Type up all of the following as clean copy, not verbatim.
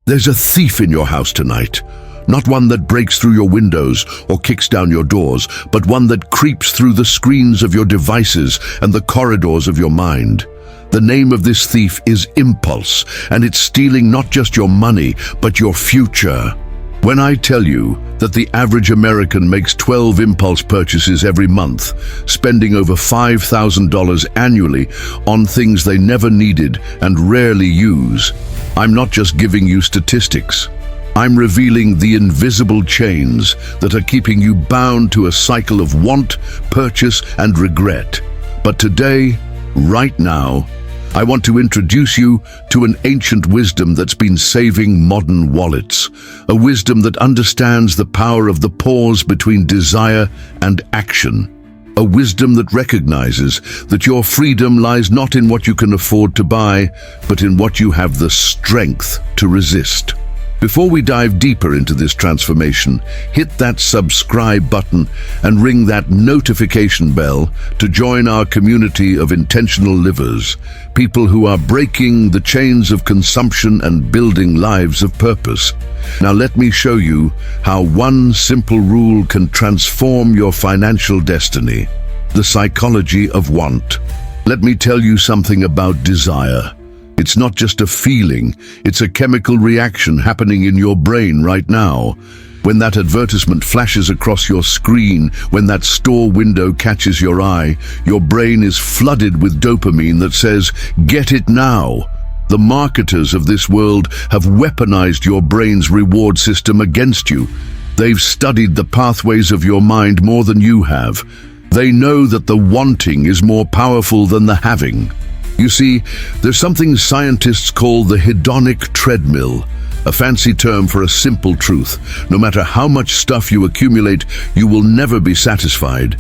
There's a thief in your house tonight. Not one that breaks through your windows or kicks down your doors, but one that creeps through the screens of your devices and the corridors of your mind. The name of this thief is impulse, and it's stealing not just your money, but your future. When I tell you that the average American makes 12 impulse purchases every month, spending over $5,000 annually on things they never needed and rarely use, I'm not just giving you statistics. I'm revealing the invisible chains that are keeping you bound to a cycle of want, purchase, and regret. But today, right now, I want to introduce you to an ancient wisdom that's been saving modern wallets, a wisdom that understands the power of the pause between desire and action, a wisdom that recognizes that your freedom lies not in what you can afford to buy, but in what you have the strength to resist. Before we dive deeper into this transformation, hit that subscribe button and ring that notification bell to join our community of intentional livers, people who are breaking the chains of consumption and building lives of purpose. Now let me show you how one simple rule can transform your financial destiny: the psychology of want. Let me tell you something about desire. It's not just a feeling, it's a chemical reaction happening in your brain right now. When that advertisement flashes across your screen, when that store window catches your eye, your brain is flooded with dopamine that says, "Get it now." The marketers of this world have weaponized your brain's reward system against you. They've studied the pathways of your mind more than you have. They know that the wanting is more powerful than the having. You see, there's something scientists call the hedonic treadmill, a fancy term for a simple truth. No matter how much stuff you accumulate, you will never be satisfied.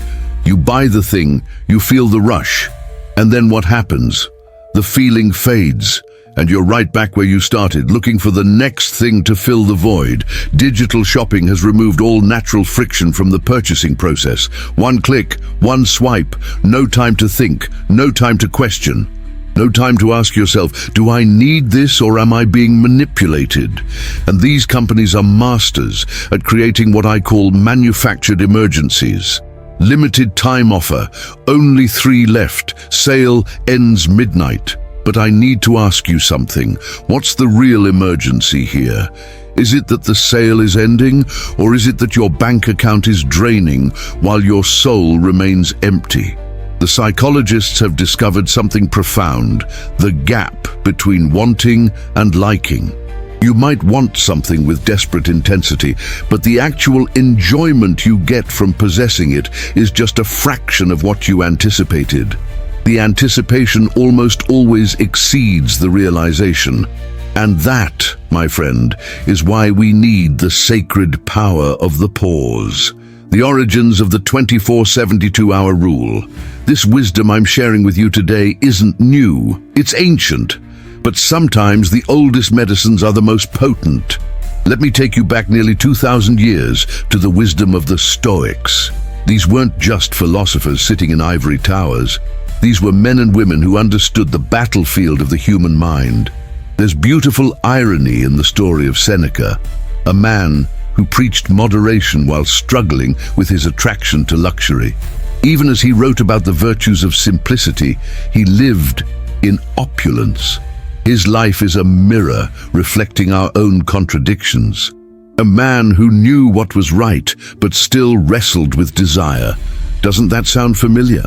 You buy the thing, you feel the rush, and then what happens? The feeling fades, and you're right back where you started, looking for the next thing to fill the void. Digital shopping has removed all natural friction from the purchasing process. One click, one swipe, no time to think, no time to question. No time to ask yourself, do I need this or am I being manipulated? And these companies are masters at creating what I call manufactured emergencies. Limited time offer, only 3 left, sale ends midnight. But I need to ask you something. What's the real emergency here? Is it that the sale is ending, or is it that your bank account is draining while your soul remains empty? The psychologists have discovered something profound: the gap between wanting and liking. You might want something with desperate intensity, but the actual enjoyment you get from possessing it is just a fraction of what you anticipated. The anticipation almost always exceeds the realization. And that, my friend, is why we need the sacred power of the pause. The origins of the 24/72-hour rule. This wisdom I'm sharing with you today isn't new, it's ancient. But sometimes the oldest medicines are the most potent. Let me take you back nearly 2,000 years to the wisdom of the Stoics. These weren't just philosophers sitting in ivory towers. These were men and women who understood the battlefield of the human mind. There's beautiful irony in the story of Seneca, a man who preached moderation while struggling with his attraction to luxury. Even as he wrote about the virtues of simplicity, he lived in opulence. His life is a mirror reflecting our own contradictions. A man who knew what was right, but still wrestled with desire. Doesn't that sound familiar?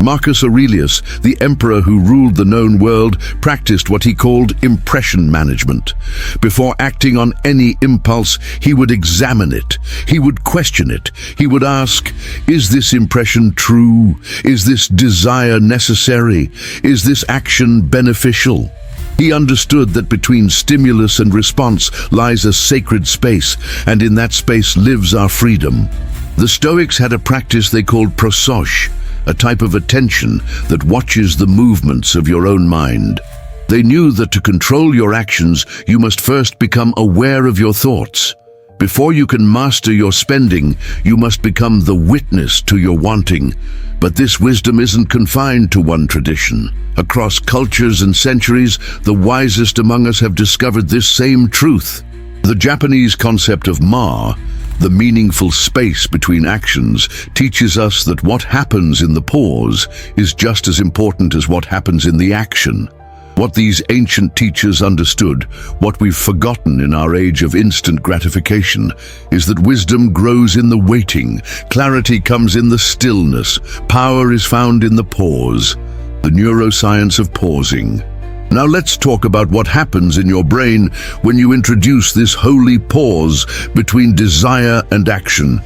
Marcus Aurelius, the emperor who ruled the known world, practiced what he called impression management. Before acting on any impulse, he would examine it. He would question it. He would ask, is this impression true? Is this desire necessary? Is this action beneficial? He understood that between stimulus and response lies a sacred space, and in that space lives our freedom. The Stoics had a practice they called prosoche, a type of attention that watches the movements of your own mind. They knew that to control your actions, you must first become aware of your thoughts. Before you can master your spending, you must become the witness to your wanting. But this wisdom isn't confined to one tradition. Across cultures and centuries, the wisest among us have discovered this same truth. The Japanese concept of ma, the meaningful space between actions, teaches us that what happens in the pause is just as important as what happens in the action. What these ancient teachers understood, what we've forgotten in our age of instant gratification, is that wisdom grows in the waiting, clarity comes in the stillness, power is found in the pause, the neuroscience of pausing. Now let's talk about what happens in your brain when you introduce this holy pause between desire and action.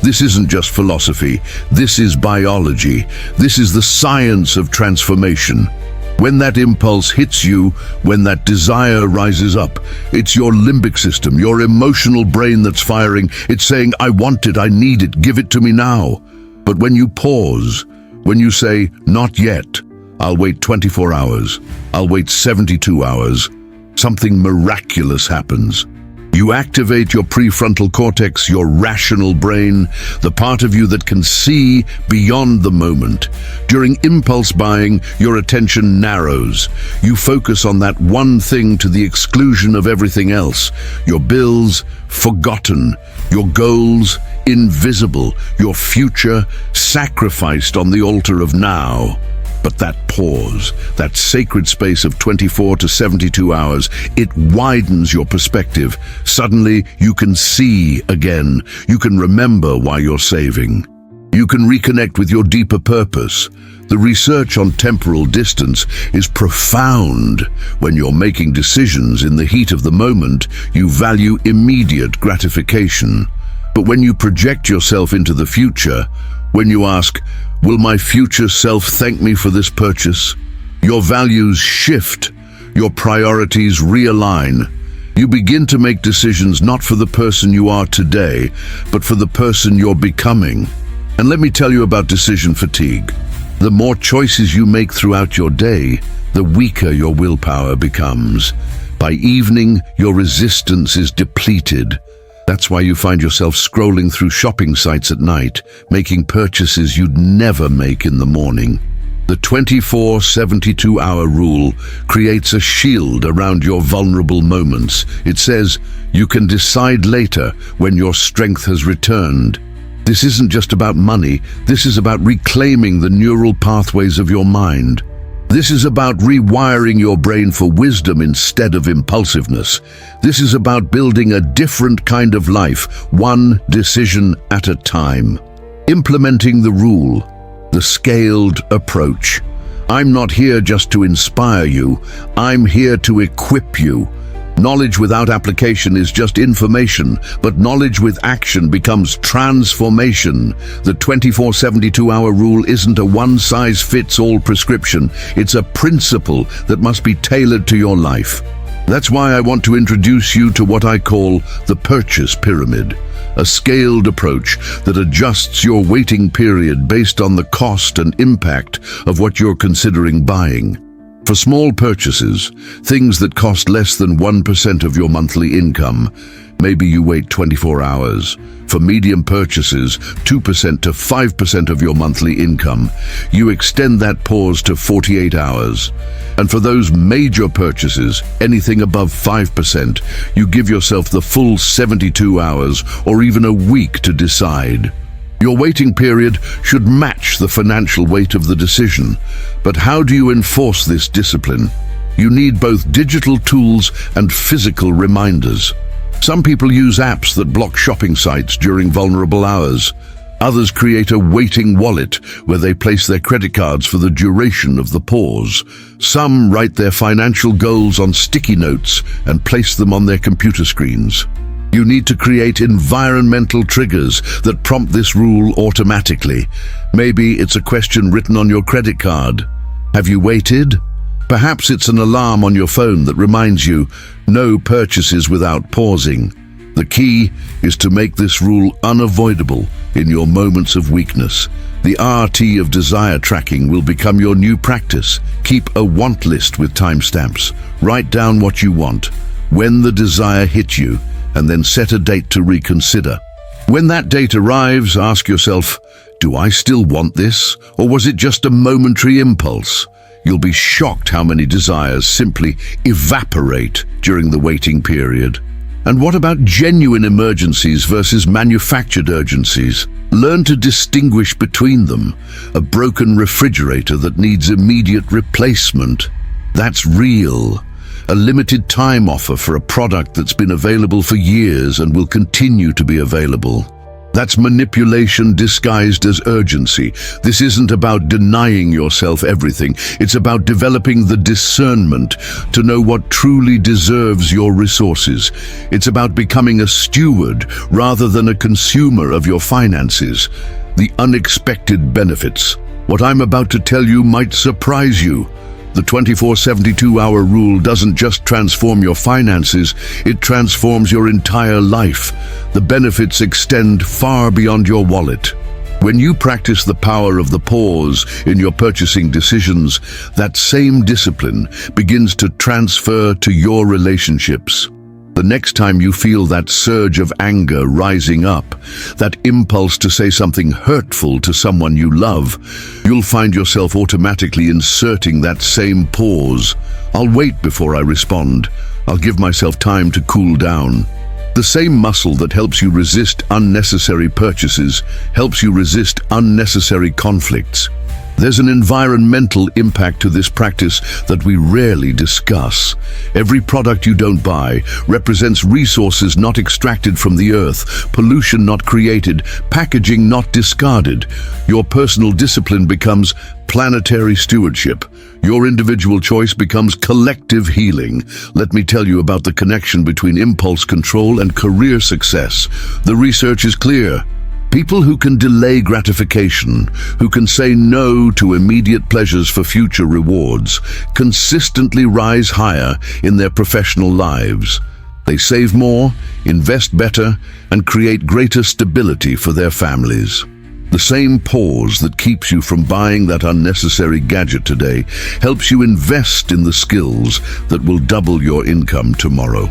This isn't just philosophy, this is biology, this is the science of transformation. When that impulse hits you, when that desire rises up, it's your limbic system, your emotional brain that's firing. It's saying, I want it, I need it, give it to me now. But when you pause, when you say, not yet, I'll wait 24 hours, I'll wait 72 hours, something miraculous happens. You activate your prefrontal cortex, your rational brain, the part of you that can see beyond the moment. During impulse buying, your attention narrows. You focus on that one thing to the exclusion of everything else. Your bills, forgotten. Your goals, invisible. Your future, sacrificed on the altar of now. But that pause, that sacred space of 24 to 72 hours, it widens your perspective. Suddenly, you can see again. You can remember why you're saving. You can reconnect with your deeper purpose. The research on temporal distance is profound. When you're making decisions in the heat of the moment, you value immediate gratification. But when you project yourself into the future, when you ask, will my future self thank me for this purchase? Your values shift, your priorities realign. You begin to make decisions not for the person you are today, but for the person you're becoming. And let me tell you about decision fatigue. The more choices you make throughout your day, the weaker your willpower becomes. By evening, your resistance is depleted. That's why you find yourself scrolling through shopping sites at night, making purchases you'd never make in the morning. The 24-72-hour rule creates a shield around your vulnerable moments. It says, you can decide later when your strength has returned. This isn't just about money, this is about reclaiming the neural pathways of your mind. This is about rewiring your brain for wisdom instead of impulsiveness. This is about building a different kind of life, one decision at a time. Implementing the rule, the scaled approach. I'm not here just to inspire you, I'm here to equip you. Knowledge without application is just information, but knowledge with action becomes transformation. The 24-72-hour rule isn't a one-size-fits-all prescription. It's a principle that must be tailored to your life. That's why I want to introduce you to what I call the purchase pyramid, a scaled approach that adjusts your waiting period based on the cost and impact of what you're considering buying. For small purchases, things that cost less than 1% of your monthly income, maybe you wait 24 hours. For medium purchases, 2% to 5% of your monthly income, you extend that pause to 48 hours. And for those major purchases, anything above 5%, you give yourself the full 72 hours or even a week to decide. Your waiting period should match the financial weight of the decision. But how do you enforce this discipline? You need both digital tools and physical reminders. Some people use apps that block shopping sites during vulnerable hours. Others create a waiting wallet where they place their credit cards for the duration of the pause. Some write their financial goals on sticky notes and place them on their computer screens. You need to create environmental triggers that prompt this rule automatically. Maybe it's a question written on your credit card. Have you waited? Perhaps it's an alarm on your phone that reminds you, no purchases without pausing. The key is to make this rule unavoidable in your moments of weakness. The RT of desire tracking will become your new practice. Keep a want list with timestamps. Write down what you want, when the desire hit you, and then set a date to reconsider. When that date arrives, ask yourself, do I still want this, or was it just a momentary impulse? You'll be shocked how many desires simply evaporate during the waiting period. And what about genuine emergencies versus manufactured urgencies? Learn to distinguish between them. A broken refrigerator that needs immediate replacement, that's real. A limited time offer for a product that's been available for years and will continue to be available, that's manipulation disguised as urgency. This isn't about denying yourself everything. It's about developing the discernment to know what truly deserves your resources. It's about becoming a steward rather than a consumer of your finances. The unexpected benefits. What I'm about to tell you might surprise you. The 24/72-hour rule doesn't just transform your finances, it transforms your entire life. The benefits extend far beyond your wallet. When you practice the power of the pause in your purchasing decisions, that same discipline begins to transfer to your relationships. The next time you feel that surge of anger rising up, that impulse to say something hurtful to someone you love, you'll find yourself automatically inserting that same pause. I'll wait before I respond. I'll give myself time to cool down. The same muscle that helps you resist unnecessary purchases helps you resist unnecessary conflicts. There's an environmental impact to this practice that we rarely discuss. Every product you don't buy represents resources not extracted from the earth, pollution not created, packaging not discarded. Your personal discipline becomes planetary stewardship. Your individual choice becomes collective healing. Let me tell you about the connection between impulse control and career success. The research is clear. People who can delay gratification, who can say no to immediate pleasures for future rewards, consistently rise higher in their professional lives. They save more, invest better, and create greater stability for their families. The same pause that keeps you from buying that unnecessary gadget today helps you invest in the skills that will double your income tomorrow.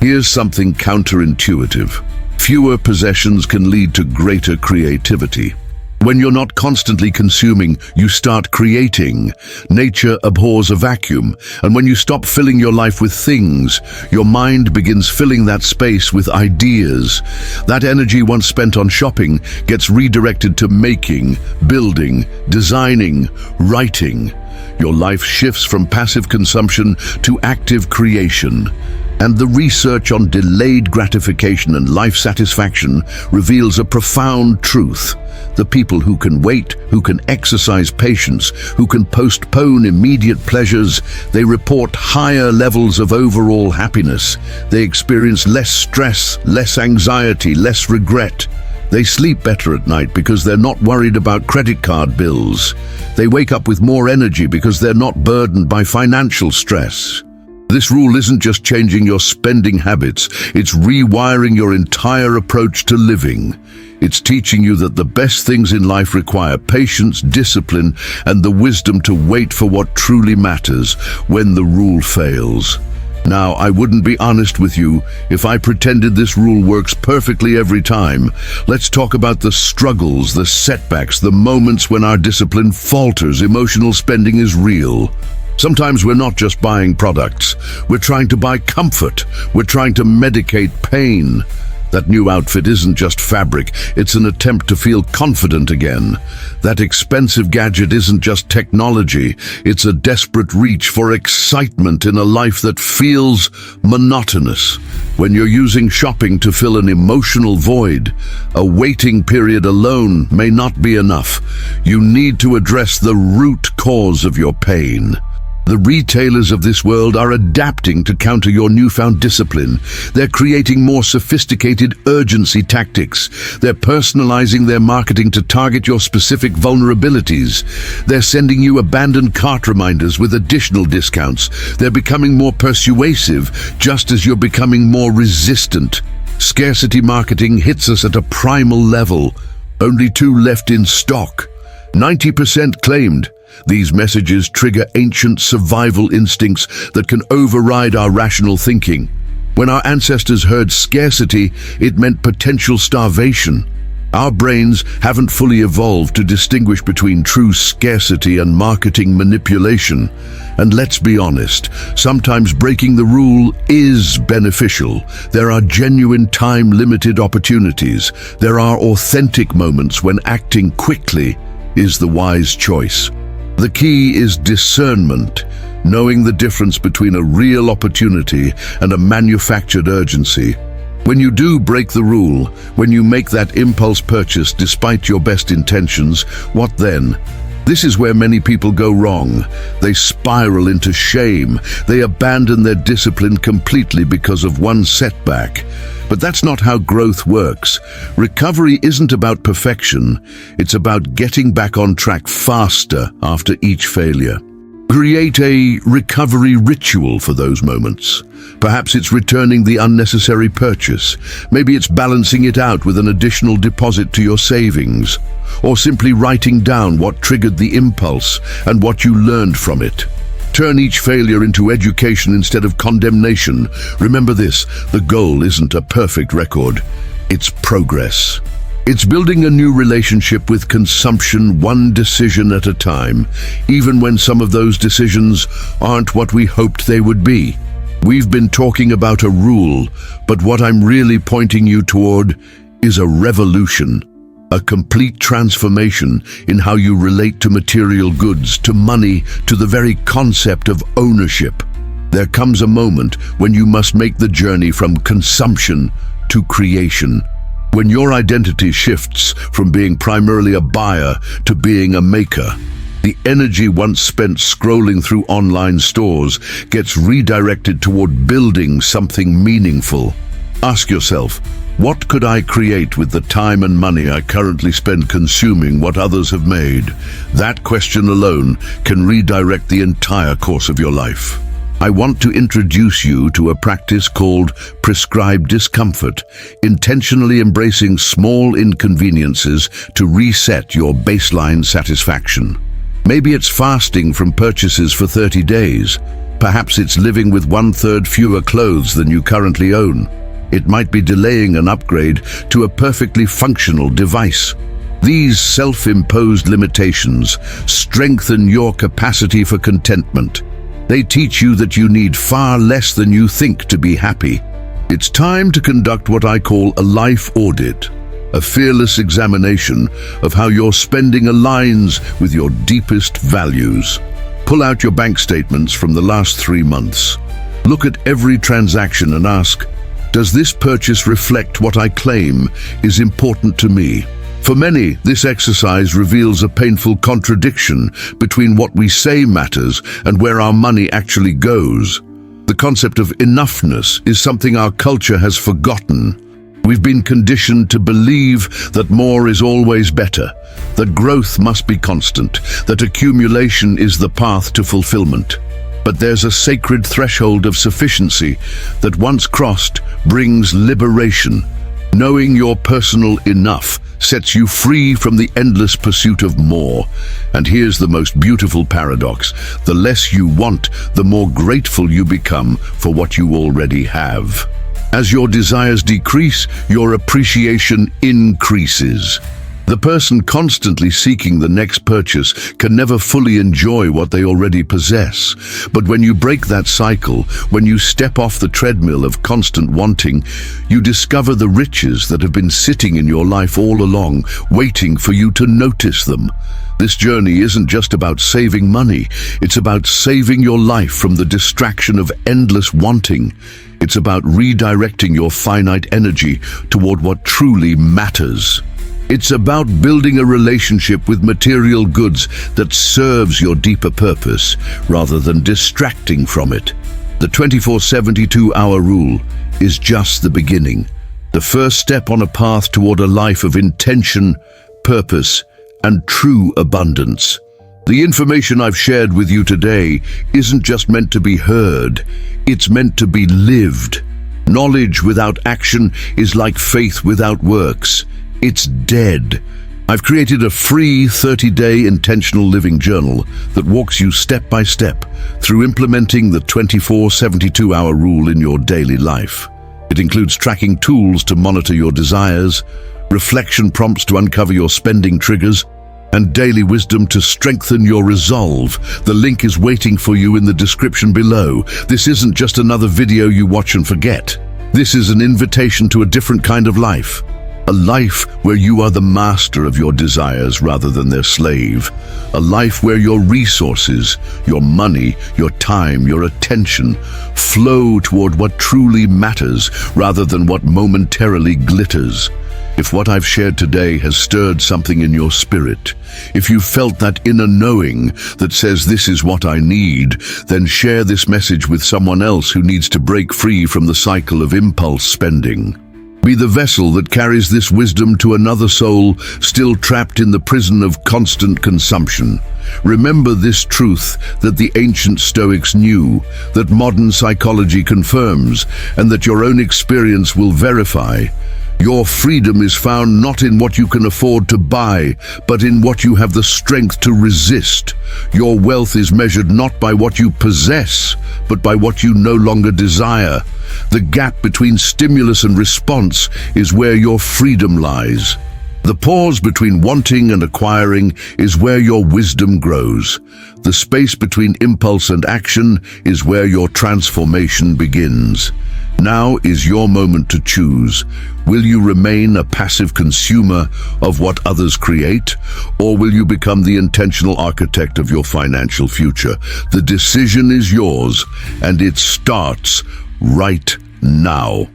Here's something counterintuitive. Fewer possessions can lead to greater creativity. When you're not constantly consuming, you start creating. Nature abhors a vacuum, and when you stop filling your life with things, your mind begins filling that space with ideas. That energy once spent on shopping gets redirected to making, building, designing, writing. Your life shifts from passive consumption to active creation. And the research on delayed gratification and life satisfaction reveals a profound truth. The people who can wait, who can exercise patience, who can postpone immediate pleasures, they report higher levels of overall happiness. They experience less stress, less anxiety, less regret. They sleep better at night because they're not worried about credit card bills. They wake up with more energy because they're not burdened by financial stress. This rule isn't just changing your spending habits, it's rewiring your entire approach to living. It's teaching you that the best things in life require patience, discipline, and the wisdom to wait for what truly matters when the rule fails. Now, I wouldn't be honest with you if I pretended this rule works perfectly every time. Let's talk about the struggles, the setbacks, the moments when our discipline falters. Emotional spending is real. Sometimes we're not just buying products. We're trying to buy comfort. We're trying to medicate pain. That new outfit isn't just fabric, it's an attempt to feel confident again. That expensive gadget isn't just technology, it's a desperate reach for excitement in a life that feels monotonous. When you're using shopping to fill an emotional void, a waiting period alone may not be enough. You need to address the root cause of your pain. The retailers of this world are adapting to counter your newfound discipline. They're creating more sophisticated urgency tactics. They're personalizing their marketing to target your specific vulnerabilities. They're sending you abandoned cart reminders with additional discounts. They're becoming more persuasive, just as you're becoming more resistant. Scarcity marketing hits us at a primal level. Only 2 left in stock. 90% claimed. These messages trigger ancient survival instincts that can override our rational thinking. When our ancestors heard scarcity, it meant potential starvation. Our brains haven't fully evolved to distinguish between true scarcity and marketing manipulation. And let's be honest, sometimes breaking the rule is beneficial. There are genuine time-limited opportunities. There are authentic moments when acting quickly is the wise choice. The key is discernment, knowing the difference between a real opportunity and a manufactured urgency. When you do break the rule, when you make that impulse purchase despite your best intentions, what then? This is where many people go wrong. They spiral into shame. They abandon their discipline completely because of one setback. But that's not how growth works. Recovery isn't about perfection. It's about getting back on track faster after each failure. Create a recovery ritual for those moments. Perhaps it's returning the unnecessary purchase. Maybe it's balancing it out with an additional deposit to your savings. Or simply writing down what triggered the impulse and what you learned from it. Turn each failure into education instead of condemnation. Remember this, the goal isn't a perfect record. It's progress. It's building a new relationship with consumption, one decision at a time, even when some of those decisions aren't what we hoped they would be. We've been talking about a rule, but what I'm really pointing you toward is a revolution, a complete transformation in how you relate to material goods, to money, to the very concept of ownership. There comes a moment when you must make the journey from consumption to creation. When your identity shifts from being primarily a buyer to being a maker, the energy once spent scrolling through online stores gets redirected toward building something meaningful. Ask yourself, what could I create with the time and money I currently spend consuming what others have made? That question alone can redirect the entire course of your life. I want to introduce you to a practice called prescribed discomfort, intentionally embracing small inconveniences to reset your baseline satisfaction. Maybe it's fasting from purchases for 30 days. Perhaps it's living with 1/3 fewer clothes than you currently own. It might be delaying an upgrade to a perfectly functional device. These self-imposed limitations strengthen your capacity for contentment. They teach you that you need far less than you think to be happy. It's time to conduct what I call a life audit, a fearless examination of how your spending aligns with your deepest values. Pull out your bank statements from the last 3 months. Look at every transaction and ask, does this purchase reflect what I claim is important to me? For many, this exercise reveals a painful contradiction between what we say matters and where our money actually goes. The concept of enoughness is something our culture has forgotten. We've been conditioned to believe that more is always better, that growth must be constant, that accumulation is the path to fulfillment. But there's a sacred threshold of sufficiency that once crossed brings liberation. Knowing your personal enough sets you free from the endless pursuit of more. And here's the most beautiful paradox. The less you want, the more grateful you become for what you already have. As your desires decrease, your appreciation increases. The person constantly seeking the next purchase can never fully enjoy what they already possess. But when you break that cycle, when you step off the treadmill of constant wanting, you discover the riches that have been sitting in your life all along, waiting for you to notice them. This journey isn't just about saving money, it's about saving your life from the distraction of endless wanting. It's about redirecting your finite energy toward what truly matters. It's about building a relationship with material goods that serves your deeper purpose, rather than distracting from it. The 24/72-hour rule is just the beginning, the first step on a path toward a life of intention, purpose, and true abundance. The information I've shared with you today isn't just meant to be heard, it's meant to be lived. Knowledge without action is like faith without works. It's dead. I've created a free 30-day intentional living journal that walks you step by step through implementing the 24/72-hour rule in your daily life. It includes tracking tools to monitor your desires, reflection prompts to uncover your spending triggers, and daily wisdom to strengthen your resolve. The link is waiting for you in the description below. This isn't just another video you watch and forget. This is an invitation to a different kind of life. A life where you are the master of your desires rather than their slave. A life where your resources, your money, your time, your attention flow toward what truly matters rather than what momentarily glitters. If what I've shared today has stirred something in your spirit, if you felt that inner knowing that says this is what I need, then share this message with someone else who needs to break free from the cycle of impulse spending. Be the vessel that carries this wisdom to another soul still trapped in the prison of constant consumption. Remember this truth that the ancient Stoics knew, that modern psychology confirms, and that your own experience will verify. Your freedom is found not in what you can afford to buy, but in what you have the strength to resist. Your wealth is measured not by what you possess, but by what you no longer desire. The gap between stimulus and response is where your freedom lies. The pause between wanting and acquiring is where your wisdom grows. The space between impulse and action is where your transformation begins. Now is your moment to choose. Will you remain a passive consumer of what others create, or will you become the intentional architect of your financial future? The decision is yours, and it starts right now.